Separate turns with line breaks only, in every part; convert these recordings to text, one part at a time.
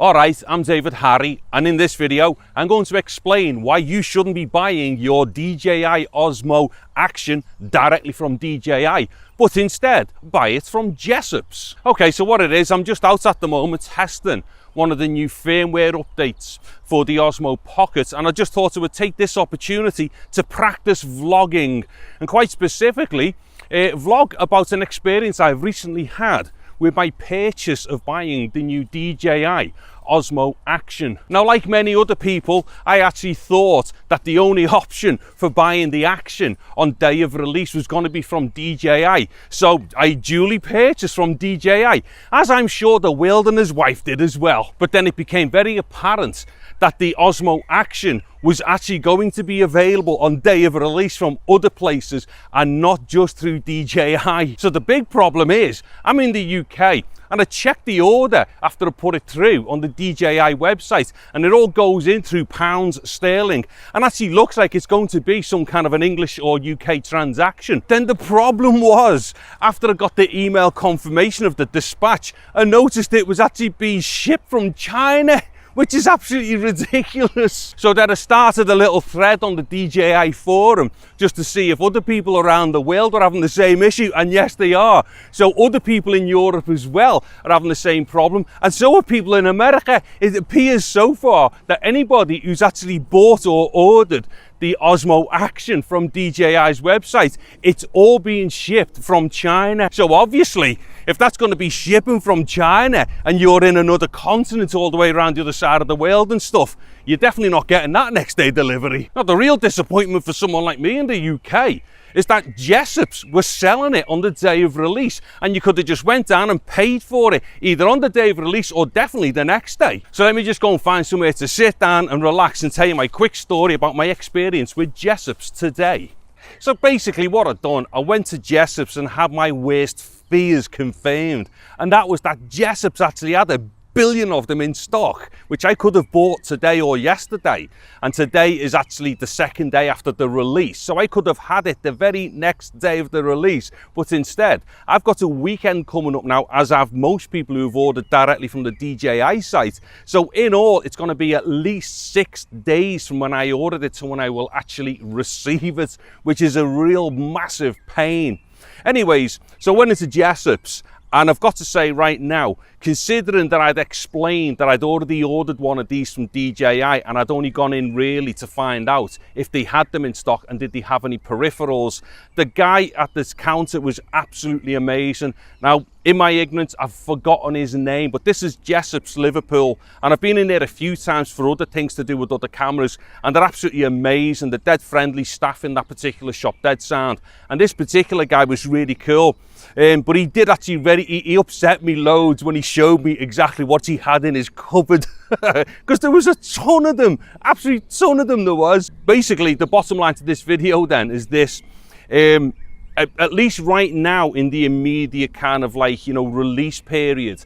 Alright, I'm David Harry, and in this video I'm going to explain why you shouldn't be buying your DJI Osmo Action directly from DJI, but instead buy it from Jessops. Okay, so what it is, I'm just out at the moment testing one of the new firmware updates for the Osmo Pocket, and I just thought I would take this opportunity to practice vlogging, and quite specifically vlog about an experience I've recently had with my purchase of buying the new DJI Osmo Action. Now, like many other people, I actually thought that the only option for buying the Action on day of release was going to be from DJI. So I duly purchased from DJI, as I'm sure the world and his wife did as well. But then it became very apparent that the Osmo Action was actually going to be available on day of release from other places and not just through DJI. So the big problem is, I'm in the UK and I checked the order after I put it through on the DJI website, and it all goes in through pounds sterling and actually looks like it's going to be some kind of an English or UK transaction. Then the problem was, after I got the email confirmation of the dispatch, I noticed it was actually being shipped from China, which is absolutely ridiculous. So then I started a little thread on the DJI forum just to see if other people around the world were having the same issue, and yes, they are. So other people in Europe as well are having the same problem, and so are people in America. It appears so far that anybody who's actually bought or ordered the Osmo Action from DJI's website, it's all being shipped from China. So obviously, if that's going to be shipping from China and you're in another continent all the way around the other side of the world and stuff, you're definitely not getting that next day delivery. Now, the real disappointment for someone like me in the UK is that Jessops was selling it on the day of release, and you could have just went down and paid for it either on the day of release or definitely the next day. So let me just go and find somewhere to sit down and relax and tell you my quick story about my experience with Jessops today. So basically what I've done, I went to Jessops and had my worst fears confirmed, and that was that Jessops actually had a billion of them in stock, which I could have bought today or yesterday, and today is actually the second day after the release, so I could have had it the very next day of the release. But instead, I've got a weekend coming up now, as have most people who've ordered directly from the DJI site. So in all, it's going to be at least 6 days from when I ordered it to when I will actually receive it, which is a real massive pain. Anyways, so I went into Jessops, and I've got to say right now, considering that I'd explained that I'd already ordered one of these from DJI, and I'd only gone in really to find out if they had them in stock and did they have any peripherals, the guy at this counter was absolutely amazing. Now, in my ignorance, I've forgotten his name, but this is Jessops Liverpool, and I've been in there a few times for other things to do with other cameras, and they're absolutely amazing. They're dead friendly staff in that particular shop, dead sound. And this particular guy was really cool. But he did actually he upset me loads when he showed me exactly what he had in his cupboard, because there was a ton of them, absolutely ton of them there was. Basically, the bottom line to this video then is this: at least right now in the immediate kind of like, you know, release period,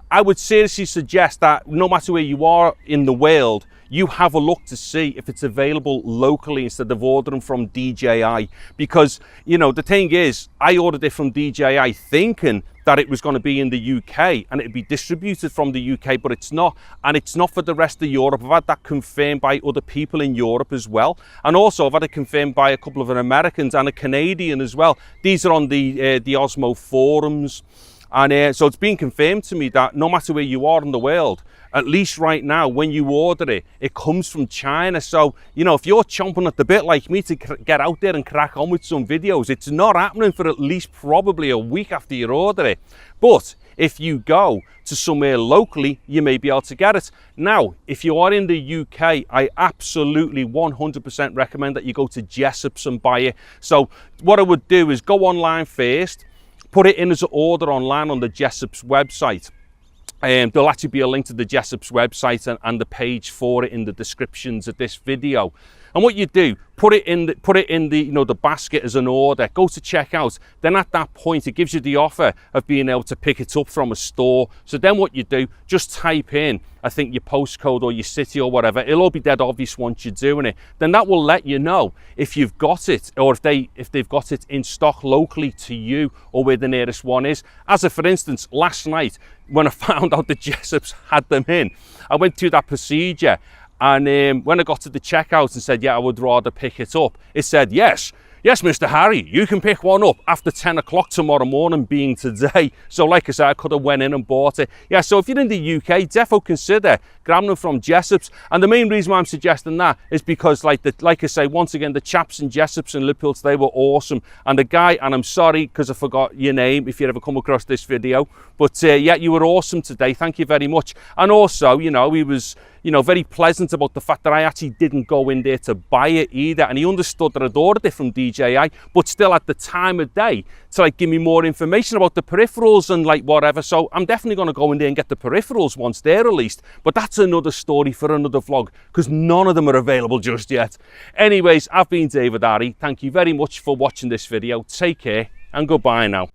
I would seriously suggest that no matter where you are in the world, you have a look to see if it's available locally instead of ordering from DJI. Because, you know, the thing is, I ordered it from DJI thinking that it was going to be in the UK and it'd be distributed from the UK, but it's not, and it's not for the rest of Europe. I've had that confirmed by other people in Europe as well, and also I've had it confirmed by a couple of Americans and a Canadian as well. These are on the Osmo forums, and so it's been confirmed to me that no matter where you are in the world, at least right now, when you order it, it comes from China. So, you know, if you're chomping at the bit like me to get out there and crack on with some videos, it's not happening for at least probably a week after you order it. But if you go to somewhere locally, you may be able to get it. Now, if you are in the UK, I absolutely 100% recommend that you go to Jessops and buy it. So what I would do is go online first, put it in as an order online on the Jessops website. There'll actually be a link to the Jessops website and the page for it in the descriptions of this video. And what you do, put it in the you know, the basket as an order, go to checkout. Then at that point, it gives you the offer of being able to pick it up from a store. So then what you do, just type in, I think, your postcode or your city or whatever. It'll all be dead obvious once you're doing it. Then that will let you know if you've got it, or if they've got it in stock locally to you, or where the nearest one is. As for instance, last night when I found out that Jessops had them in, I went through that procedure, and when I got to the checkout and said, yeah, I would rather pick it up, it said, yes, Mr. Harry, you can pick one up after 10 o'clock tomorrow morning, being today. So like I said, I could have went in and bought it. Yeah, so if you're in the UK, defo consider grabbing them from Jessops. And the main reason why I'm suggesting that is because, like I say, once again, the chaps in Jessops and Liverpool, they were awesome. And the guy, and I'm sorry because I forgot your name if you ever come across this video, but yeah, you were awesome today. Thank you very much. And also, you know, he was, you know, very pleasant about the fact that I actually didn't go in there to buy it either, and he understood that I'd ordered it from DJI, but still at the time of day to like give me more information about the peripherals and like whatever. So I'm definitely going to go in there and get the peripherals once they're released, but that's another story for another vlog because none of them are available just yet. Anyways, I've been David Harry. Thank you very much for watching this video. Take care and goodbye now.